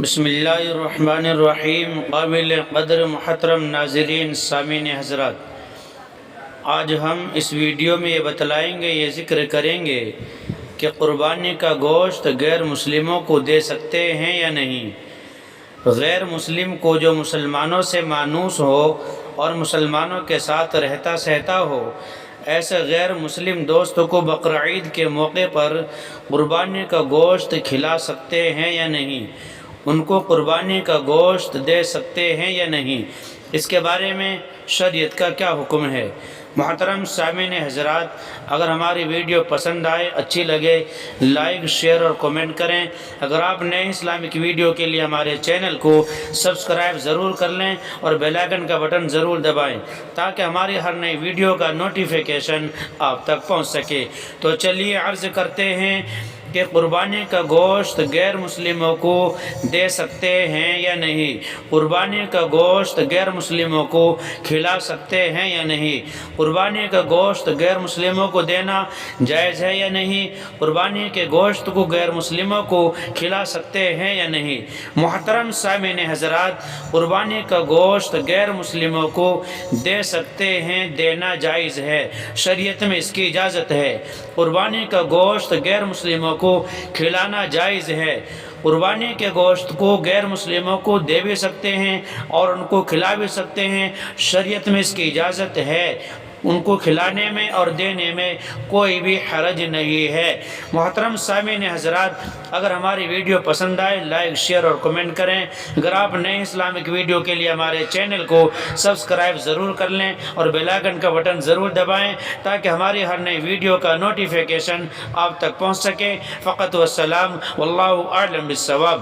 بسم اللہ الرحمن الرحیم۔ قابل قدر محترم ناظرین سامعین حضرات، آج ہم اس ویڈیو میں یہ بتلائیں گے، یہ ذکر کریں گے کہ قربانی کا گوشت غیر مسلموں کو دے سکتے ہیں یا نہیں۔ غیر مسلم کو جو مسلمانوں سے مانوس ہو اور مسلمانوں کے ساتھ رہتا سہتا ہو، ایسے غیر مسلم دوست کو بقرعید کے موقع پر قربانی کا گوشت کھلا سکتے ہیں یا نہیں، ان کو قربانی کا گوشت دے سکتے ہیں یا نہیں، اس کے بارے میں شریعت کا کیا حکم ہے۔ محترم سامعین حضرات، اگر ہماری ویڈیو پسند آئے، اچھی لگے، لائک، شیئر اور کومنٹ کریں۔ اگر آپ نئے اسلامک ویڈیو کے لیے ہمارے چینل کو سبسکرائب ضرور کر لیں اور بیل آئیکن کا بٹن ضرور دبائیں تاکہ ہماری ہر نئی ویڈیو کا نوٹیفیکیشن آپ تک پہنچ سکے۔ تو چلیے عرض کرتے ہیں کہ قربانی کا گوشت غیر مسلموں کو دے سکتے ہیں یا نہیں، قربانی کا گوشت غیر مسلموں کو کھلا سکتے ہیں یا نہیں، قربانی کا گوشت غیر مسلموں کو دینا جائز ہے یا نہیں، قربانی کے گوشت کو غیر مسلموں کو کھلا سکتے ہیں یا نہیں۔ محترم سامعین حضرات، قربانی کا گوشت غیر مسلموں کو دے سکتے ہیں، دینا جائز ہے، شریعت میں اس کی اجازت ہے۔ قربانی کا گوشت غیر مسلموں کو کھلانا جائز ہے۔ قربانی کے گوشت کو غیر مسلموں کو دے بھی سکتے ہیں اور ان کو کھلا بھی سکتے ہیں، شریعت میں اس کی اجازت ہے، ان کو کھلانے میں اور دینے میں کوئی بھی حرج نہیں ہے۔ محترم سامعین حضرات، اگر ہماری ویڈیو پسند آئے، لائک، شیئر اور کمنٹ کریں۔ اگر آپ نئے اسلامک ویڈیو کے لیے ہمارے چینل کو سبسکرائب ضرور کر لیں اور بیل آئیکن کا بٹن ضرور دبائیں تاکہ ہماری ہر نئی ویڈیو کا نوٹیفیکیشن آپ تک پہنچ سکے۔ فقط والسلام، واللہ اعلم بالصواب۔